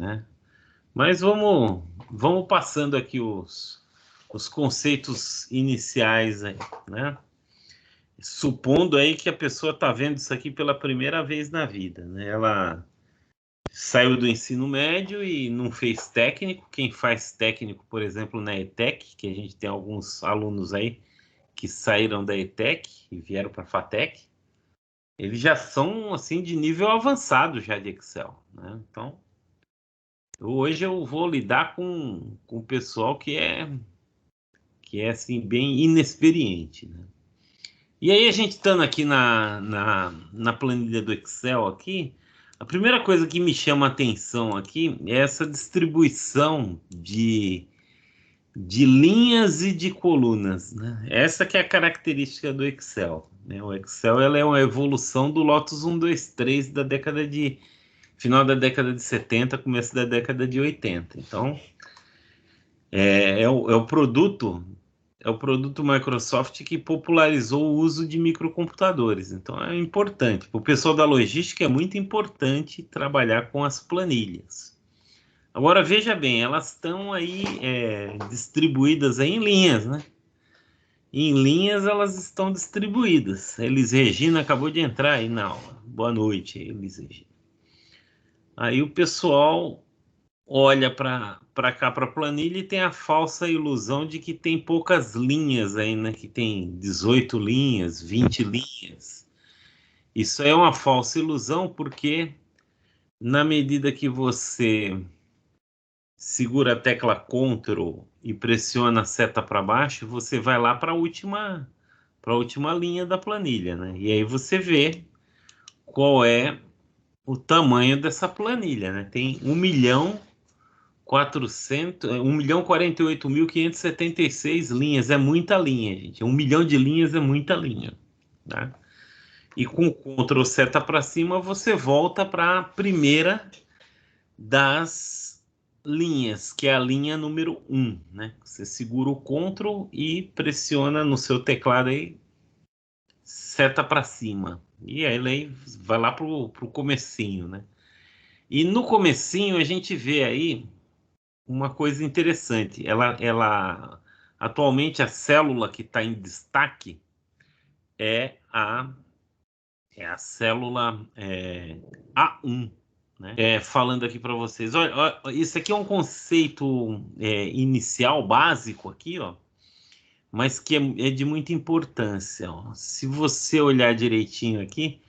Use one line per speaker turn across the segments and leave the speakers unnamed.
né? Mas vamos passando aqui os conceitos iniciais aí, né? Supondo aí que a pessoa está vendo isso aqui pela primeira vez na vida, né? Ela saiu do ensino médio e não fez técnico. Quem faz técnico, por exemplo, na ETEC, que a gente tem alguns alunos aí que saíram da ETEC e vieram para a FATEC, eles já são assim de nível avançado já de Excel, né? Então, hoje eu vou lidar com o pessoal que é assim bem inexperiente, né? E aí a gente estando aqui na planilha do Excel aqui, a primeira coisa que me chama a atenção aqui é essa distribuição de linhas e de colunas, né? Essa que é a característica do Excel, né? O Excel ela é uma evolução do Lotus 1, 2, 3 da década de final da década de 70, começo da década de 80. Então, é o produto Microsoft que popularizou o uso de microcomputadores. Então é importante. Para o pessoal da logística é muito importante trabalhar com as planilhas. Agora veja bem, elas estão aí distribuídas aí em linhas, né? Em linhas elas estão distribuídas. Elis Regina acabou de entrar aí na aula. Boa noite, Elis Regina. Aí o pessoal olha para cá, para a planilha, e tem a falsa ilusão de que tem poucas linhas aí, né? Que tem 18 linhas, 20 linhas. Isso é uma falsa ilusão, porque na medida que você segura a tecla Ctrl e pressiona a seta para baixo, você vai lá para a última linha da planilha, né? E aí você vê qual é o tamanho dessa planilha, né? Tem 1.048.576 linhas. É muita linha, gente. 1 milhão de linhas é muita linha, tá? E com Ctrl seta para cima, você volta para a primeira das linhas, que é a linha número 1, né? Você segura o Ctrl e pressiona no seu teclado aí, seta para cima. E aí ele vai lá pro comecinho, né? E no comecinho a gente vê aí uma coisa interessante. Atualmente a célula que está em destaque é a célula A1, né? Falando aqui para vocês, olha, isso aqui é um conceito inicial, básico aqui, ó, mas que é de muita importância, ó. Se você olhar direitinho aqui,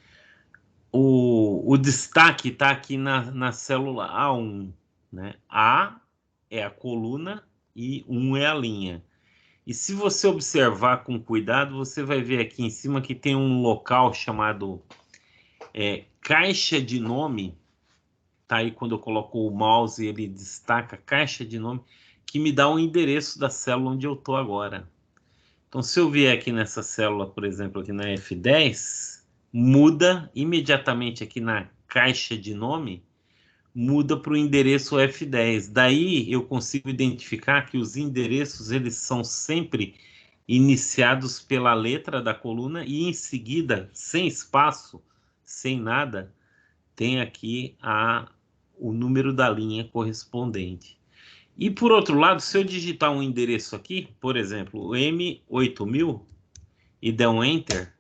o destaque está aqui na célula A1, né? A é a coluna e 1 é a linha. E se você observar com cuidado, você vai ver aqui em cima que tem um local chamado caixa de nome. Tá aí quando eu coloco o mouse, ele destaca caixa de nome, que me dá o endereço da célula onde eu estou agora. Então, se eu vier aqui nessa célula, por exemplo, aqui na F10, muda imediatamente aqui na caixa de nome, muda para o endereço F10. Daí eu consigo identificar que os endereços eles são sempre iniciados pela letra da coluna e em seguida, sem espaço, sem nada, tem aqui o número da linha correspondente. E por outro lado, se eu digitar um endereço aqui, por exemplo, o M8000 e der um Enter,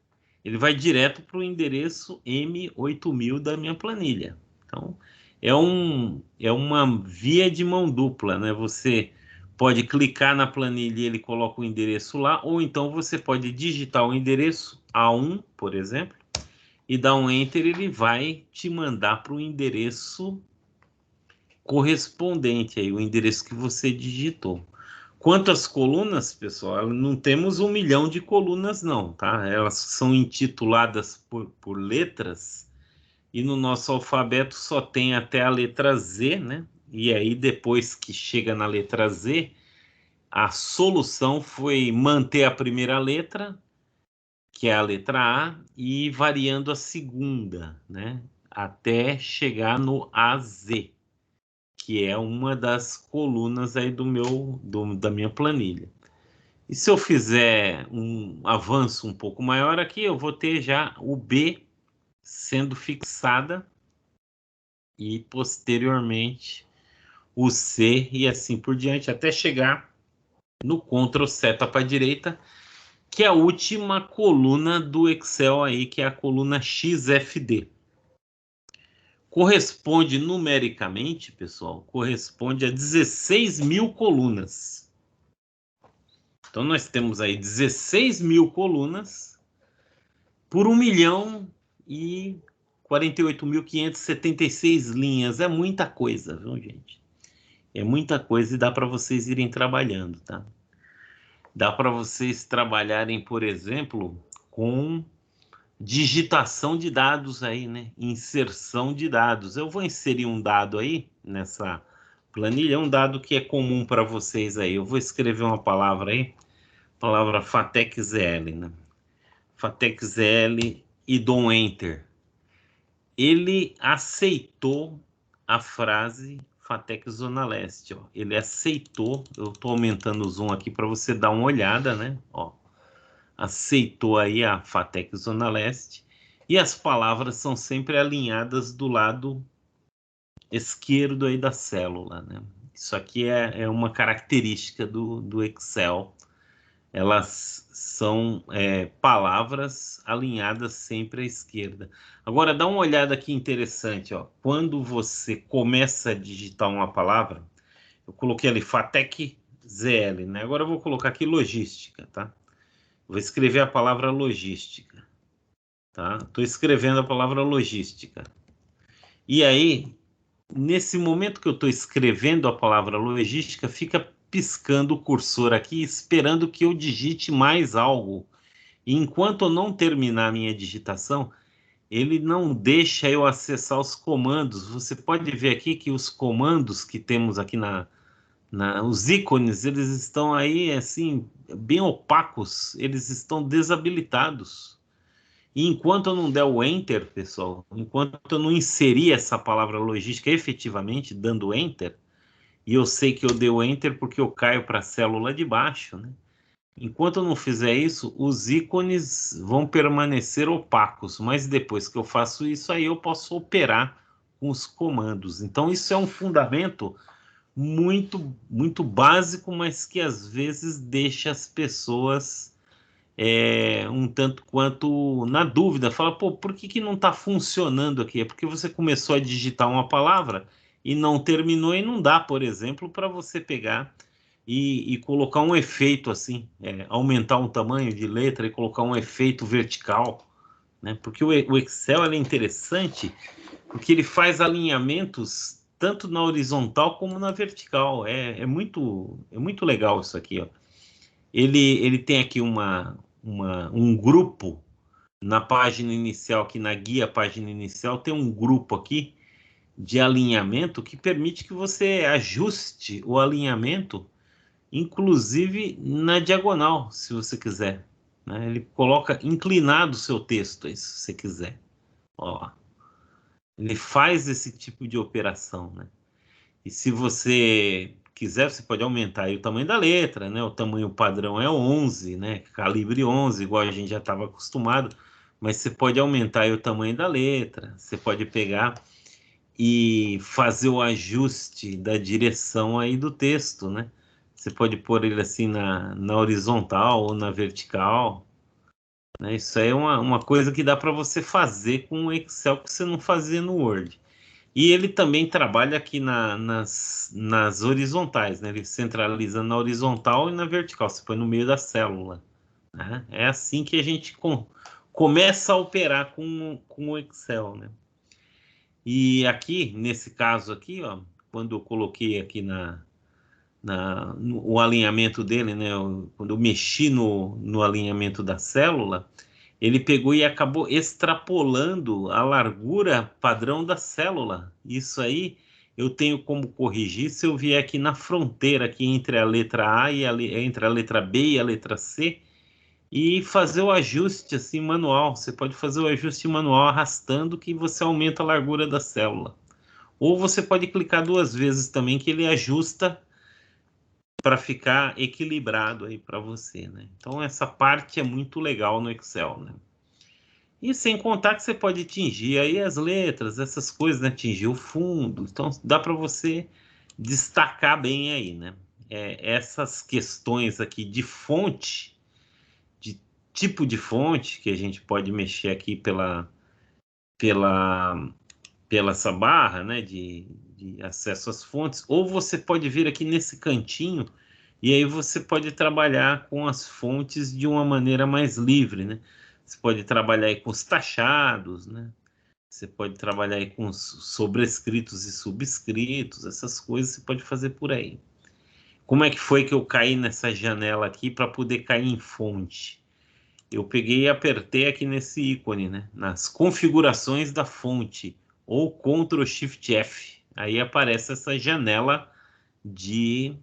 ele vai direto para o endereço M8000 da minha planilha. Então, é uma via de mão dupla, né? Você pode clicar na planilha e ele coloca o endereço lá, ou então você pode digitar o endereço A1, por exemplo, e dar um Enter, ele vai te mandar para o endereço correspondente, aí, o endereço que você digitou. Quanto às colunas, pessoal, não temos 1 milhão de colunas, não, tá? Elas são intituladas por letras, e no nosso alfabeto só tem até a letra Z, né? E aí, depois que chega na letra Z, a solução foi manter a primeira letra, que é a letra A, e variando a segunda, né? Até chegar no AZ, que é uma das colunas aí da minha planilha. E se eu fizer um avanço um pouco maior aqui, eu vou ter já o B sendo fixada e posteriormente o C e assim por diante, até chegar no Ctrl seta para a direita, que é a última coluna do Excel aí, que é a coluna XFD. Corresponde numericamente, pessoal, corresponde a 16.000 colunas. Então, nós temos aí 16.000 colunas por 1.048.576 linhas. É muita coisa, viu, gente? É muita coisa e dá para vocês irem trabalhando, tá? Dá para vocês trabalharem, por exemplo, com digitação de dados aí, né? Inserção de dados. Eu vou inserir um dado aí nessa planilha, um dado que é comum para vocês aí. Eu vou escrever uma palavra aí, palavra FATEC-ZL, né? FATEC-ZL e dou um Enter. Ele aceitou a frase FATEC Zona Leste, ó. Ele aceitou, eu estou aumentando o zoom aqui para você dar uma olhada, né? Ó, aceitou aí a FATEC Zona Leste e as palavras são sempre alinhadas do lado esquerdo aí da célula, né? Isso aqui é uma característica do Excel. Elas são palavras alinhadas sempre à esquerda. Agora, dá uma olhada aqui interessante, ó. Quando você começa a digitar uma palavra, eu coloquei ali FATEC ZL, né? Agora eu vou colocar aqui logística, tá? Vou escrever a palavra logística, tá? Estou escrevendo a palavra logística. E aí, nesse momento que eu estou escrevendo a palavra logística, fica piscando o cursor aqui, esperando que eu digite mais algo. E enquanto eu não terminar a minha digitação, ele não deixa eu acessar os comandos. Você pode ver aqui que os comandos que temos aqui os ícones, eles estão aí, assim, bem opacos, eles estão desabilitados. E enquanto eu não der o Enter, pessoal, enquanto eu não inserir essa palavra logística efetivamente, dando Enter, e eu sei que eu dei o Enter porque eu caio para a célula de baixo, né? Enquanto eu não fizer isso, os ícones vão permanecer opacos, mas depois que eu faço isso, aí eu posso operar com os comandos. Então, isso é um fundamento muito, muito básico, mas que às vezes deixa as pessoas um tanto quanto na dúvida. Fala, pô, por que não está funcionando aqui? É porque você começou a digitar uma palavra e não terminou e não dá, por exemplo, para você pegar e colocar um efeito assim, aumentar um tamanho de letra e colocar um efeito vertical, né? Porque o Excel é interessante porque ele faz alinhamentos tanto na horizontal como na vertical. É muito legal isso aqui, ó. Ele tem aqui um grupo na página inicial, aqui na guia página inicial, tem um grupo aqui de alinhamento que permite que você ajuste o alinhamento, inclusive na diagonal, se você quiser, né? Ele coloca inclinado o seu texto, aí, se você quiser. Ó, ele faz esse tipo de operação, né? E se você quiser, você pode aumentar aí o tamanho da letra, né? O tamanho padrão é 11, né? Calibre 11, igual a gente já estava acostumado. Mas você pode aumentar aí o tamanho da letra. Você pode pegar e fazer o ajuste da direção aí do texto, né? Você pode pôr ele assim na horizontal ou na vertical, né? Isso aí é uma coisa que dá para você fazer com o Excel que você não fazia no Word. E ele também trabalha aqui nas horizontais, né? Ele centraliza na horizontal e na vertical. Você põe no meio da célula, né? É assim que a gente começa a operar com o Excel, né? E aqui, nesse caso aqui, ó, quando eu coloquei aqui o alinhamento dele, né? Quando eu mexi no alinhamento da célula, ele pegou e acabou extrapolando a largura padrão da célula. Isso aí eu tenho como corrigir se eu vier aqui na fronteira, aqui entre a letra A e entre a letra B e a letra C, e fazer o ajuste assim manual. Você pode fazer o ajuste manual arrastando que você aumenta a largura da célula. Ou você pode clicar 2 vezes também que ele ajusta para ficar equilibrado aí para você, né? Então essa parte é muito legal no Excel, né? E sem contar que você pode tingir aí as letras, essas coisas, né? Tingir o fundo. Então dá para você destacar bem aí, né? Essas questões aqui de fonte, de tipo de fonte, que a gente pode mexer aqui pela essa barra, né, de acesso às fontes, ou você pode vir aqui nesse cantinho e aí você pode trabalhar com as fontes de uma maneira mais livre, né? Você pode trabalhar aí com os taxados, né? Você pode trabalhar aí com os sobrescritos e subscritos, essas coisas você pode fazer por aí. Como é que foi que eu caí nessa janela aqui para poder cair em fonte? Eu peguei e apertei aqui nesse ícone, né? Nas configurações da fonte, ou Ctrl Shift F. Aí aparece essa janela de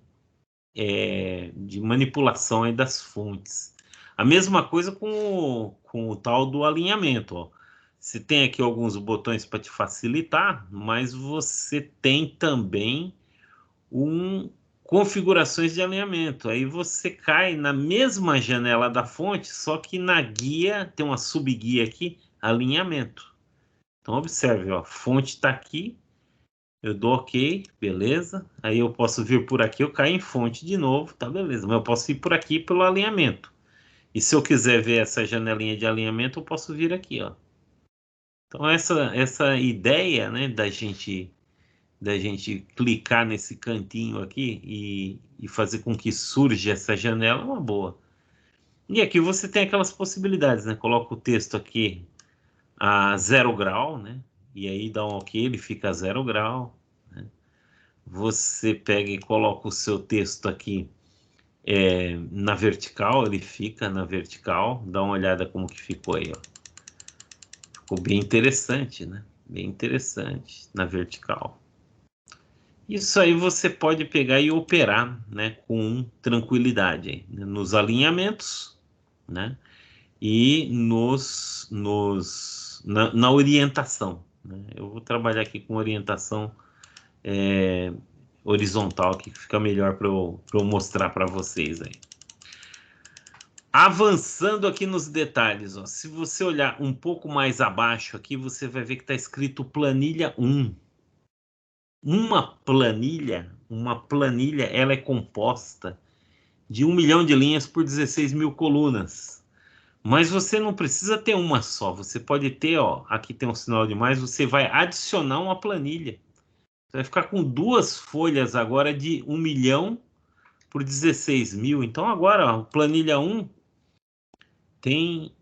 manipulação aí das fontes. A mesma coisa com o tal do alinhamento, ó. Você tem aqui alguns botões para te facilitar, mas você tem também configurações de alinhamento. Aí você cai na mesma janela da fonte, só que na guia, tem uma subguia aqui, alinhamento. Então observe, ó, a fonte está aqui, eu dou OK, beleza. Aí eu posso vir por aqui, eu caio em fonte de novo, tá beleza. Mas eu posso ir por aqui pelo alinhamento. E se eu quiser ver essa janelinha de alinhamento, eu posso vir aqui, ó. Então essa ideia, né, da gente clicar nesse cantinho aqui e fazer com que surja essa janela é uma boa. E aqui você tem aquelas possibilidades, né? Coloca o texto aqui a 0 grau, né? E aí dá um OK, ele fica a 0 grau. Né? Você pega e coloca o seu texto aqui na vertical, ele fica na vertical. Dá uma olhada como que ficou aí, ó. Ficou bem interessante, né? Bem interessante na vertical. Isso aí você pode pegar e operar, né, com tranquilidade, né, nos alinhamentos, né, e na orientação. Né? Eu vou trabalhar aqui com orientação horizontal, que fica melhor para eu mostrar para vocês aí. Avançando aqui nos detalhes, ó, se você olhar um pouco mais abaixo aqui, você vai ver que está escrito planilha 1. Uma planilha, ela é composta de 1 milhão de linhas por 16 mil colunas. Mas você não precisa ter uma só. Você pode ter, ó, aqui tem um sinal de mais, você vai adicionar uma planilha. Você vai ficar com 2 folhas agora de 1 milhão por 16 mil. Então agora, ó, planilha 1 tem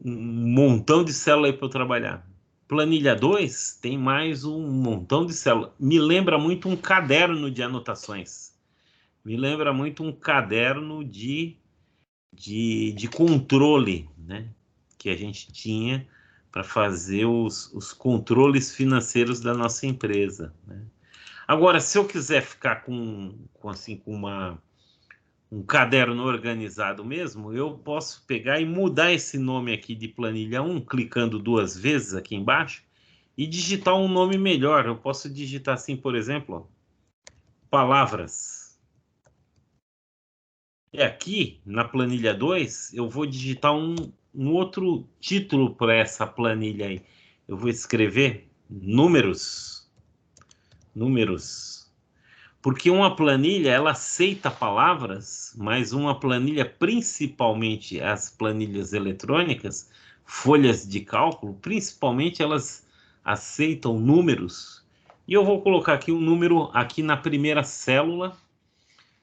um montão de célula aí para eu trabalhar. Planilha 2 tem mais um montão de células. Me lembra muito um caderno de anotações. Me lembra muito um caderno de controle, né? Que a gente tinha para fazer os controles financeiros da nossa empresa. Né? Agora, se eu quiser ficar com um caderno organizado mesmo, eu posso pegar e mudar esse nome aqui de planilha 1, clicando 2 vezes aqui embaixo, e digitar um nome melhor. Eu posso digitar assim, por exemplo, ó, palavras. E aqui, na planilha 2, eu vou digitar um outro título para essa planilha aí. Eu vou escrever números. Números. Porque uma planilha, ela aceita palavras, mas uma planilha, principalmente as planilhas eletrônicas, folhas de cálculo, principalmente elas aceitam números. E eu vou colocar aqui um número aqui na primeira célula.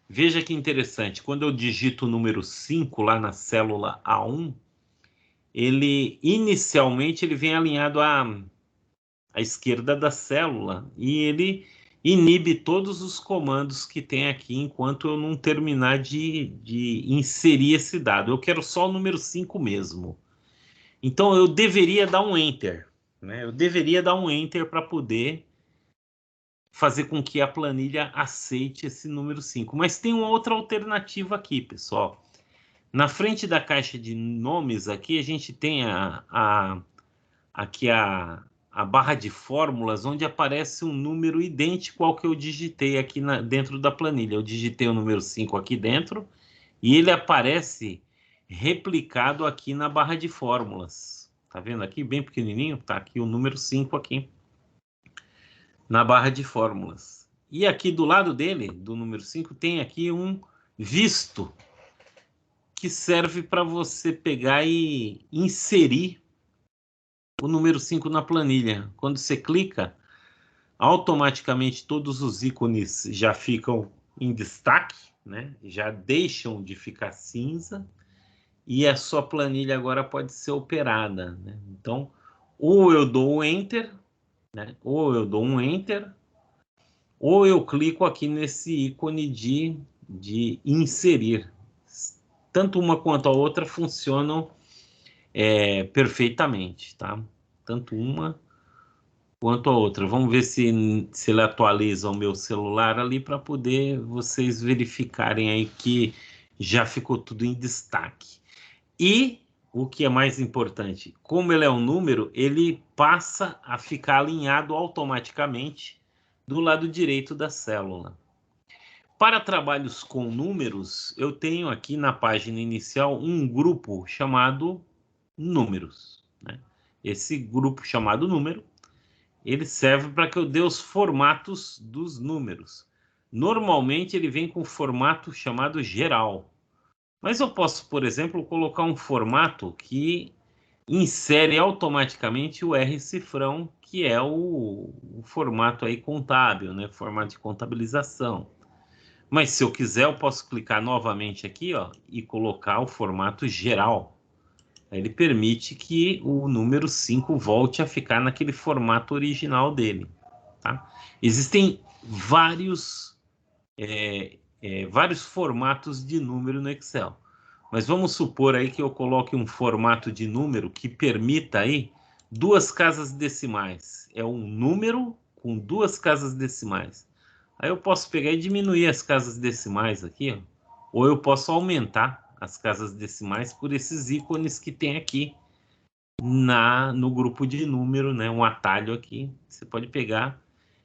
Veja que interessante, quando eu digito o número 5 lá na célula A1, ele inicialmente ele vem alinhado à esquerda da célula e ele inibe todos os comandos que tem aqui enquanto eu não terminar de inserir esse dado. Eu quero só o número 5 mesmo. Então eu deveria dar um Enter. Né? Eu deveria dar um Enter para poder fazer com que a planilha aceite esse número 5. Mas tem uma outra alternativa aqui, pessoal. Na frente da caixa de nomes aqui, a gente tem aqui a barra de fórmulas, onde aparece um número idêntico ao que eu digitei aqui dentro da planilha. Eu digitei o número 5 aqui dentro e ele aparece replicado aqui na barra de fórmulas. Tá vendo aqui? Bem pequenininho. Tá aqui o número 5 aqui na barra de fórmulas. E aqui do lado dele, do número 5, tem aqui um visto, que serve para você pegar e inserir o número 5 na planilha. Quando você clica, automaticamente todos os ícones já ficam em destaque, né? Já deixam de ficar cinza, e a sua planilha agora pode ser operada, né? Então, ou eu dou um Enter, né? Ou eu dou um Enter, ou eu clico aqui nesse ícone de inserir. Tanto uma quanto a outra funcionam perfeitamente, tá? Tanto uma quanto a outra. Vamos ver se ele atualiza o meu celular ali para poder vocês verificarem aí que já ficou tudo em destaque. E o que é mais importante, como ele é um número, ele passa a ficar alinhado automaticamente do lado direito da célula. Para trabalhos com números, eu tenho aqui na página inicial um grupo chamado números, né? Esse grupo chamado número, ele serve para que eu dê os formatos dos números. Normalmente ele vem com formato chamado geral. Mas eu posso, por exemplo, colocar um formato que insere automaticamente o R-cifrão, que é o formato aí contábil, né? Formato de contabilização. Mas se eu quiser, eu posso clicar novamente aqui, ó, e colocar o formato geral. Ele permite que o número 5 volte a ficar naquele formato original dele, tá? Existem vários formatos de número no Excel. Mas vamos supor aí que eu coloque um formato de número que permita aí 2 casas decimais. É um número com 2 casas decimais. Aí eu posso pegar e diminuir as casas decimais aqui, ó, ou eu posso aumentar as casas decimais por esses ícones que tem aqui no grupo de número, né? Um atalho aqui. Você pode pegar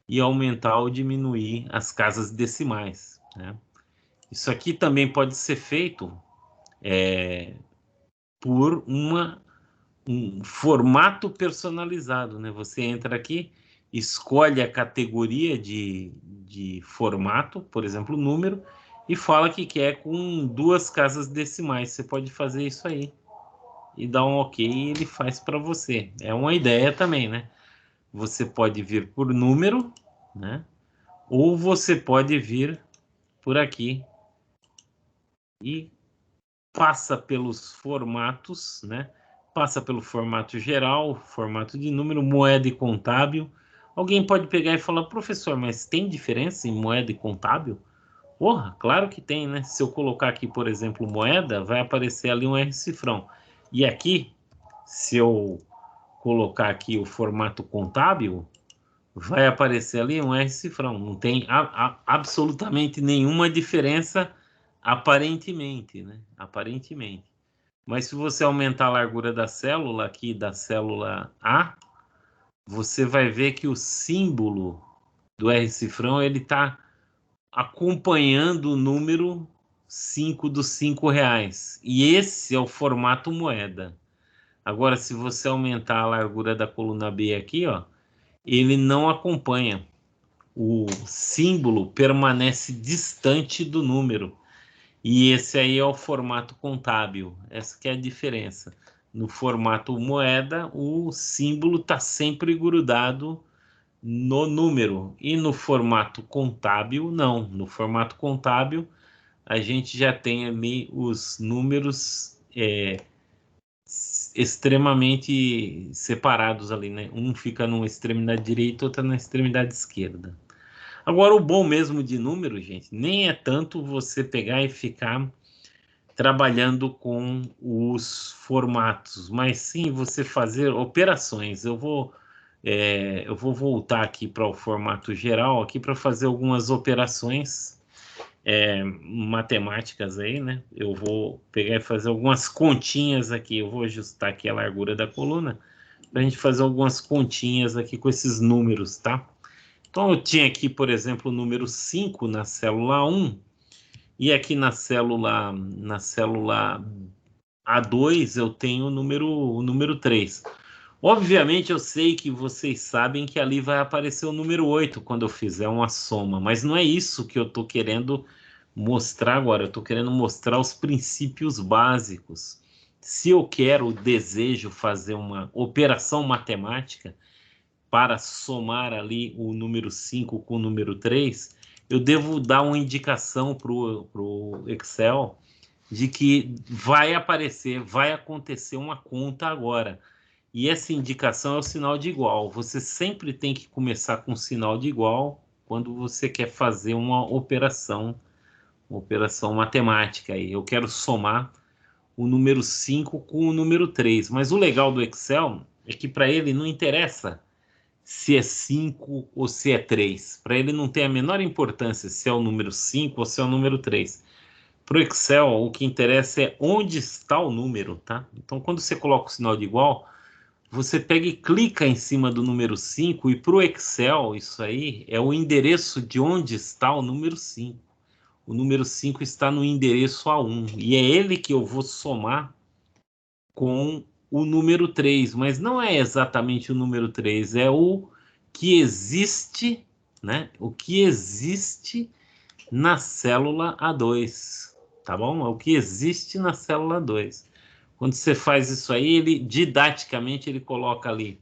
e aumentar ou diminuir as casas decimais, né? Isso aqui também pode ser feito por um formato personalizado, né? Você entra aqui, escolhe a categoria de formato, por exemplo, número, e fala que quer com 2 casas decimais. Você pode fazer isso aí e dar um OK e ele faz para você. É uma ideia também, né? Você pode vir por número, né? Ou você pode vir por aqui e passa pelos formatos, né? Passa pelo formato geral, formato de número, moeda e contábil. Alguém pode pegar e falar, professor, mas tem diferença em moeda e contábil? Porra, claro que tem, né? Se eu colocar aqui, por exemplo, moeda, vai aparecer ali um R-cifrão. E aqui, se eu colocar aqui o formato contábil, vai aparecer ali um R-cifrão. Não tem absolutamente nenhuma diferença, aparentemente, né? Aparentemente. Mas se você aumentar a largura da célula, aqui da célula A, você vai ver que o símbolo do R-cifrão, ele está acompanhando o número 5 dos R$ 5. E esse é o formato moeda. Agora, se você aumentar a largura da coluna B aqui, ó, ele não acompanha. O símbolo permanece distante do número. E esse aí é o formato contábil. Essa que é a diferença. No formato moeda, o símbolo está sempre grudado no número. E no formato contábil, não. No formato contábil, a gente já tem ali os números extremamente separados ali, né? Um fica numa extremidade direita, outra na extremidade esquerda. Agora, o bom mesmo de número, gente, nem é tanto você pegar e ficar trabalhando com os formatos, mas sim você fazer operações. Eu vou voltar aqui para o formato geral aqui para fazer algumas operações matemáticas aí, né? Eu vou pegar e fazer algumas continhas aqui. Eu vou ajustar aqui a largura da coluna para a gente fazer algumas continhas aqui com esses números, tá? Então, eu tinha aqui, por exemplo, o número 5 na célula 1, e aqui na célula A2 eu tenho o número 3. Obviamente, eu sei que vocês sabem que ali vai aparecer o número 8 quando eu fizer uma soma, mas não é isso que eu estou querendo mostrar agora. Eu estou querendo mostrar os princípios básicos. Se eu quero, desejo fazer uma operação matemática para somar ali o número 5 com o número 3, eu devo dar uma indicação para o Excel de que vai aparecer, vai acontecer uma conta agora. E essa indicação é o sinal de igual. Você sempre tem que começar com o sinal de igual quando você quer fazer uma operação matemática. Aí. Eu quero somar o número 5 com o número 3. Mas o legal do Excel é que para ele não interessa se é 5 ou se é 3. Para ele não tem a menor importância se é o número 5 ou se é o número 3. Para o Excel, o que interessa é onde está o número, tá? Então, quando você coloca o sinal de igual, você pega e clica em cima do número 5 e para o Excel, isso aí é o endereço de onde está o número 5. O número 5 está no endereço A1 e é ele que eu vou somar com o número 3, mas não é exatamente o número 3, é o que existe, né? O que existe na célula A2, tá bom? É o que existe na célula 2. Quando você faz isso aí, ele didaticamente ele coloca ali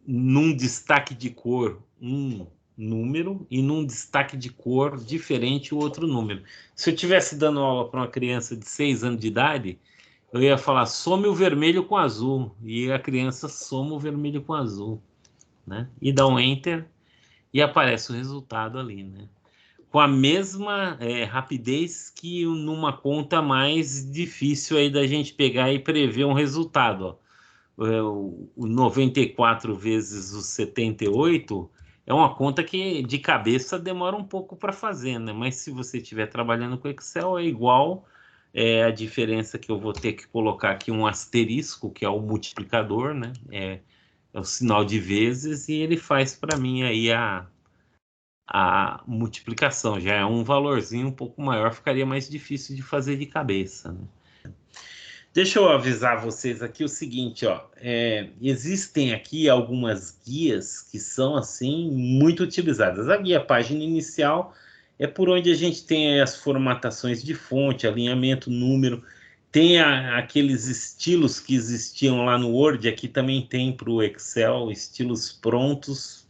num destaque de cor um número e num destaque de cor diferente o outro número. Se eu estivesse dando aula para uma criança de 6 anos de idade, eu ia falar some o vermelho com azul e a criança soma o vermelho com azul, né? E dá um enter e aparece o resultado ali, né? Com a mesma rapidez que numa conta mais difícil aí da gente pegar e prever um resultado. Ó. O 94 vezes o 78 é uma conta que de cabeça demora um pouco para fazer, né? Mas se você estiver trabalhando com Excel, é igual. A diferença que eu vou ter que colocar aqui um asterisco, que é o multiplicador, né? É o sinal de vezes, e ele faz para mim aí a multiplicação. Já é um valorzinho um pouco maior, ficaria mais difícil de fazer de cabeça, né? Deixa eu avisar vocês aqui o seguinte, ó, existem aqui algumas guias que são assim muito utilizadas. A guia página inicial é por onde a gente tem as formatações de fonte, alinhamento, número, tem aqueles estilos que existiam lá no Word, aqui também tem para o Excel, estilos prontos.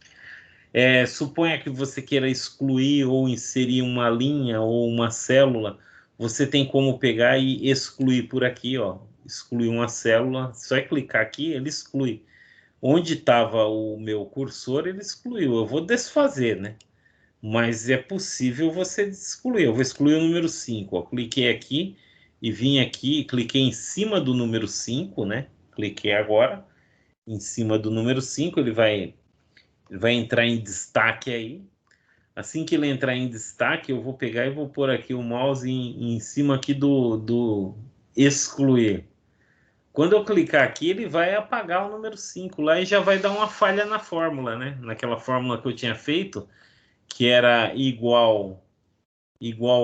Suponha que você queira excluir ou inserir uma linha ou uma célula, você tem como pegar e excluir por aqui, ó. Excluir uma célula, só é clicar aqui, ele exclui. Onde estava o meu cursor, ele excluiu. Eu vou desfazer, né? Mas é possível você excluir. Eu vou excluir o número 5. Ó. Cliquei aqui e vim aqui, cliquei em cima do número 5, né? Cliquei agora em cima do número 5, ele vai entrar em destaque aí. Assim que ele entrar em destaque, eu vou pegar e vou pôr aqui o mouse em cima aqui do excluir. Quando eu clicar aqui, ele vai apagar o número 5 lá e já vai dar uma falha na fórmula, né? Naquela fórmula que eu tinha feito, que era igual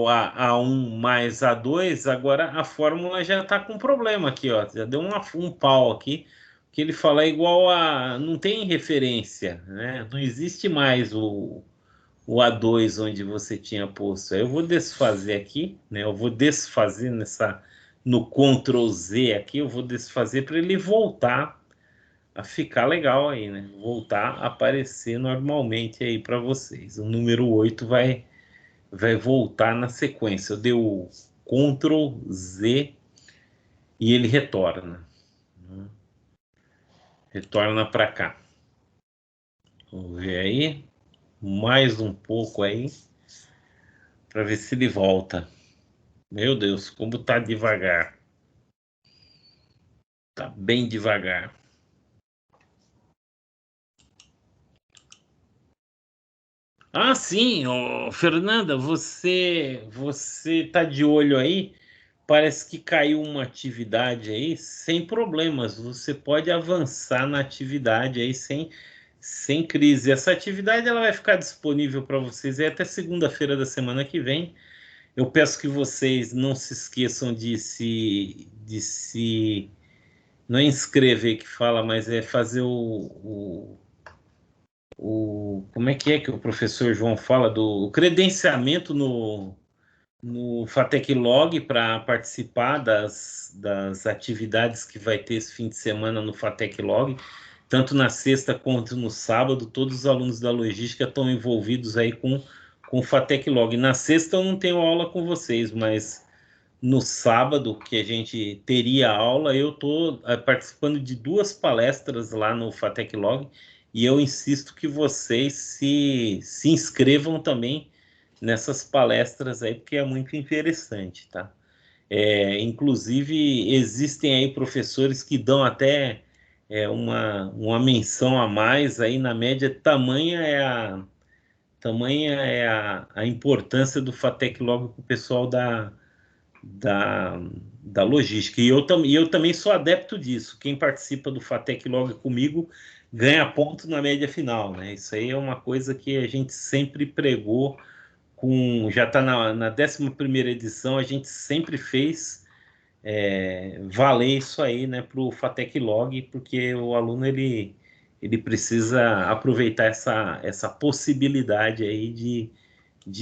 a 1 mais A2, agora a fórmula já está com problema aqui, ó. Já deu um pau aqui, que ele fala igual a... não tem referência, né? Não existe mais o A2 onde você tinha posto. Aí eu vou desfazer aqui, né? Eu vou desfazer no Ctrl Z aqui, eu vou desfazer para ele voltar a ficar legal aí, né? Voltar a aparecer normalmente aí para vocês. O número 8 vai voltar na sequência. Eu dei o Ctrl Z e ele retorna. Retorna para cá. Vamos ver aí. Mais um pouco aí. Para ver se ele volta. Meu Deus, como tá devagar. Tá bem devagar. Ah, sim, ô, Fernanda, você tá de olho aí? Parece que caiu uma atividade aí sem problemas. Você pode avançar na atividade aí sem crise. Essa atividade ela vai ficar disponível para vocês aí até segunda-feira da semana que vem. Eu peço que vocês não se esqueçam de se não é inscrever que fala, mas é fazer como é que o professor João fala do credenciamento no Fatec Log para participar das atividades que vai ter esse fim de semana no Fatec Log, tanto na sexta quanto no sábado. Todos os alunos da logística estão envolvidos aí com o Fatec Log. Na sexta eu não tenho aula com vocês, mas no sábado, que a gente teria aula, eu estou participando de 2 palestras lá no Fatec Log, e eu insisto que vocês se inscrevam também nessas palestras aí, porque é muito interessante, tá? Inclusive, existem aí professores que dão até uma menção a mais aí na média. Tamanha é a importância do Fatec Log para o pessoal da, da logística. E eu também sou adepto disso. Quem participa do Fatec Log comigo ganha ponto na média final, né? Isso aí é uma coisa que a gente sempre pregou, já está na 11ª edição, a gente sempre fez valer isso aí, né, para o Fatec Log, porque o aluno ele precisa aproveitar essa possibilidade aí de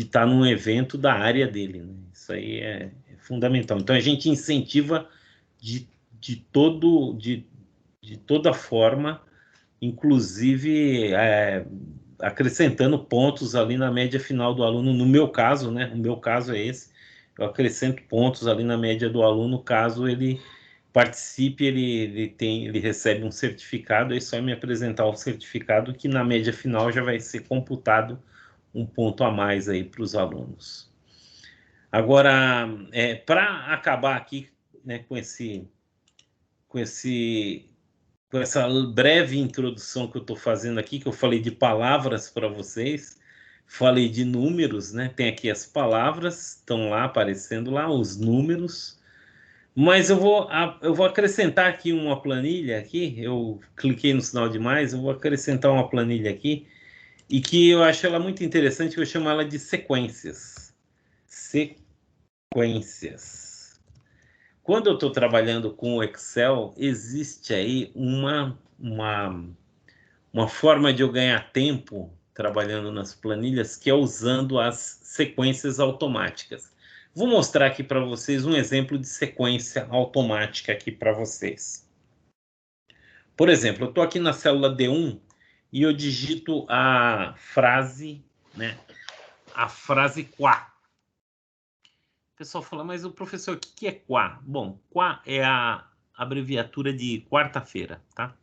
estar num evento da área dele, né? Isso aí é fundamental. Então a gente incentiva de, de toda forma, inclusive acrescentando pontos ali na média final do aluno. No meu caso, né? O meu caso é esse. Eu acrescento pontos ali na média do aluno caso ele participe, ele recebe um certificado. É só me apresentar o certificado que na média final já vai ser computado um ponto a mais aí para os alunos. Agora, para acabar aqui, né, com essa breve introdução que eu estou fazendo aqui, que eu falei de palavras para vocês, falei de números, né? Tem aqui as palavras, estão lá aparecendo lá, os números. Mas eu vou acrescentar aqui uma planilha aqui. Eu cliquei no sinal de mais, eu vou acrescentar uma planilha aqui e que eu acho ela muito interessante, eu chamo ela de sequências. Sequências. Quando eu estou trabalhando com o Excel, existe aí uma forma de eu ganhar tempo trabalhando nas planilhas, que é usando as sequências automáticas. Vou mostrar aqui para vocês um exemplo de sequência automática aqui para vocês. Por exemplo, eu estou aqui na célula D1 e eu digito a frase, né? A frase quá. O pessoal fala, mas o professor, o que é quá? Bom, quá é a abreviatura de quarta-feira, tá?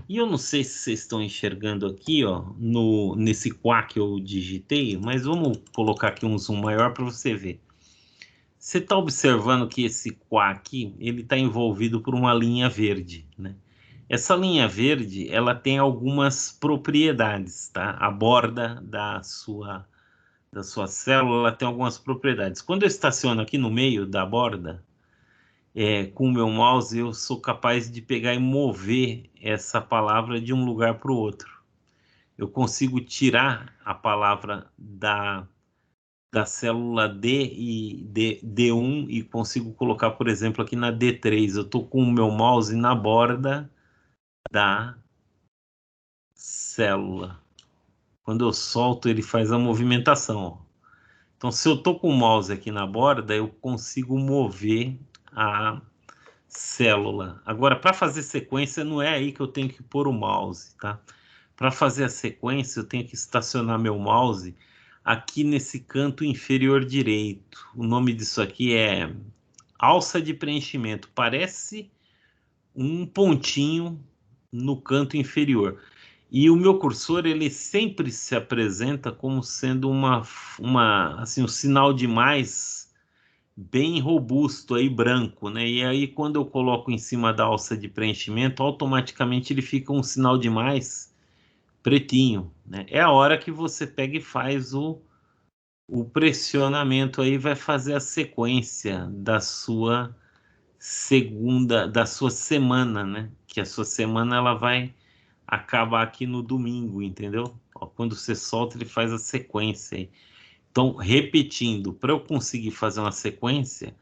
E eu não sei se vocês estão enxergando aqui, ó, nesse quá que eu digitei, mas vamos colocar aqui um zoom maior para você ver. Você está observando que esse quá aqui, ele está envolvido por uma linha verde, né? Essa linha verde, ela tem algumas propriedades, tá? A borda da sua célula, ela tem algumas propriedades. Quando eu estaciono aqui no meio da borda, com o meu mouse, eu sou capaz de pegar e mover essa palavra de um lugar para o outro. Eu consigo tirar a palavra da célula D1 e consigo colocar, por exemplo, aqui na D3. Eu estou com o meu mouse na borda da célula. Quando eu solto, ele faz a movimentação, ó. Então, se eu estou com o mouse aqui na borda, eu consigo mover a célula. Agora, para fazer sequência, não é aí que eu tenho que pôr o mouse, tá? Para fazer a sequência, eu tenho que estacionar meu mouse aqui nesse canto inferior direito. O nome disso aqui é alça de preenchimento. Parece um pontinho no canto inferior. E o meu cursor, ele sempre se apresenta como sendo assim, um sinal de mais bem robusto aí, branco, né? E aí, quando eu coloco em cima da alça de preenchimento, automaticamente ele fica um sinal de mais pretinho, né? É a hora que você pega e faz o pressionamento aí, vai fazer a sequência da sua semana, né? Que a sua semana ela vai acabar aqui no domingo, entendeu? Ó, quando você solta, ele faz a sequência aí. Então, repetindo, para eu conseguir fazer uma sequência,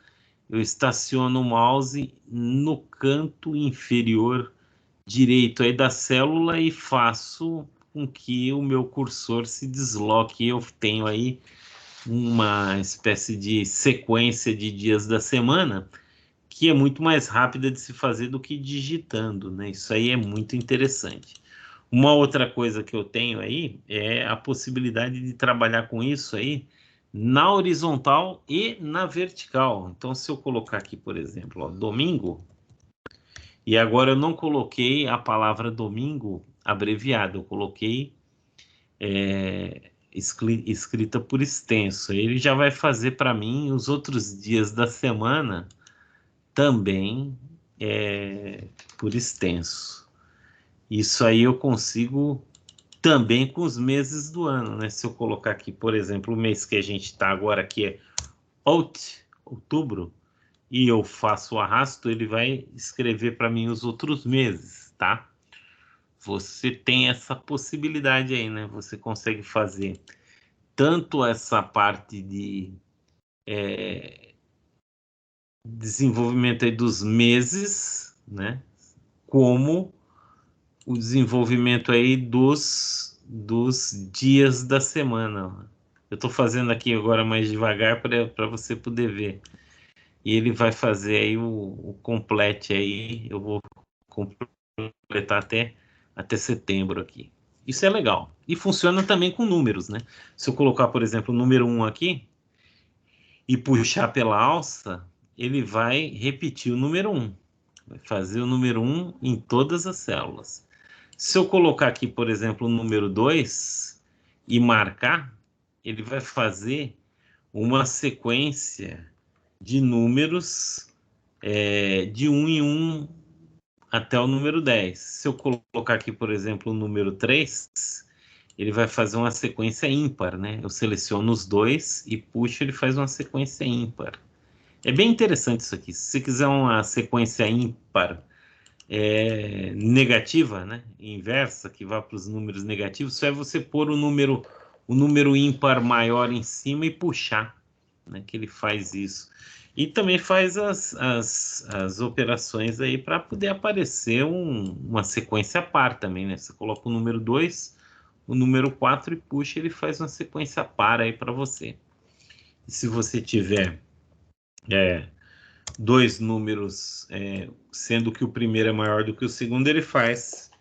eu estaciono o mouse no canto inferior direito aí da célula e faço com que o meu cursor se desloque. Eu tenho aí uma espécie de sequência de dias da semana que é muito mais rápida de se fazer do que digitando, né? Isso aí é muito interessante. Uma outra coisa que eu tenho aí é a possibilidade de trabalhar com isso aí na horizontal e na vertical. Então, se eu colocar aqui, por exemplo, ó, domingo, e agora eu não coloquei a palavra domingo abreviada, eu coloquei escrita por extenso. Ele já vai fazer para mim os outros dias da semana também por extenso. Isso aí eu consigo também com os meses do ano, né? Se eu colocar aqui, por exemplo, o mês que a gente está agora, que é outubro, e eu faço o arrasto, ele vai escrever para mim os outros meses, tá? Você tem essa possibilidade aí, né? Você consegue fazer tanto essa parte de desenvolvimento aí dos meses, né? Como o desenvolvimento aí dos dias da semana. Eu estou fazendo aqui agora mais devagar para você poder ver. E ele vai fazer aí o complete aí. Eu vou completar até setembro aqui. Isso é legal. E funciona também com números, né? Se eu colocar, por exemplo, o número 1 aqui e puxar pela alça, ele vai repetir o número 1. Vai fazer o número 1 em todas as células. Se eu colocar aqui, por exemplo, o número 2 e marcar, ele vai fazer uma sequência de números de 1 em 1 até o número 10. Se eu colocar aqui, por exemplo, o número 3, ele vai fazer uma sequência ímpar, né? Eu seleciono os dois e puxo, ele faz uma sequência ímpar. É bem interessante isso aqui. Se você quiser uma sequência ímpar negativa, né? Inversa, que vá para os números negativos, só é você pôr o número ímpar maior em cima e puxar, né? Que ele faz isso. E também faz as operações aí para poder aparecer uma sequência par também, né? Você coloca o número 2, o número 4 e puxa, ele faz uma sequência par aí para você. E se você tiver dois números, sendo que o primeiro é maior do que o segundo, ele faz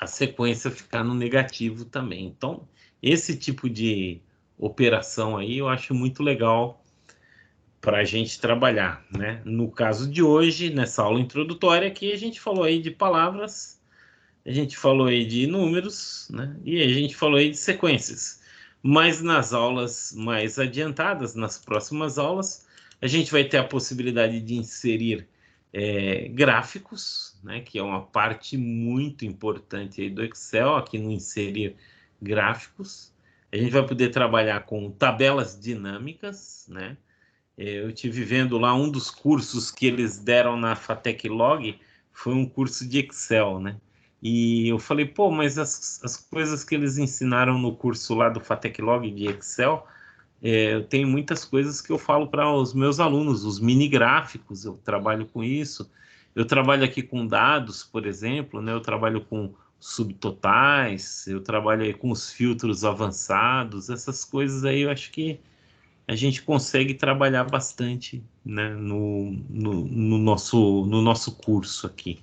a sequência ficar no negativo também. Então, esse tipo de operação aí eu acho muito legal para a gente trabalhar, né? No caso de hoje, nessa aula introdutória aqui, a gente falou aí de palavras, a gente falou aí de números, né? E a gente falou aí de sequências. Mas nas aulas mais adiantadas, nas próximas aulas, a gente vai ter a possibilidade de inserir gráficos, né? Que é uma parte muito importante aí do Excel, aqui no inserir gráficos. A gente vai poder trabalhar com tabelas dinâmicas, né? Eu tive vendo lá um dos cursos que eles deram na Fatec Log, foi um curso de Excel, né? E eu falei, pô, mas as coisas que eles ensinaram no curso lá do Fatec Log de Excel, eu tenho muitas coisas que eu falo para os meus alunos, os mini gráficos, eu trabalho com isso. Eu trabalho aqui com dados, por exemplo, né? Eu trabalho com subtotais, eu trabalho aí com os filtros avançados, essas coisas aí eu acho que a gente consegue trabalhar bastante, né, no nosso curso aqui.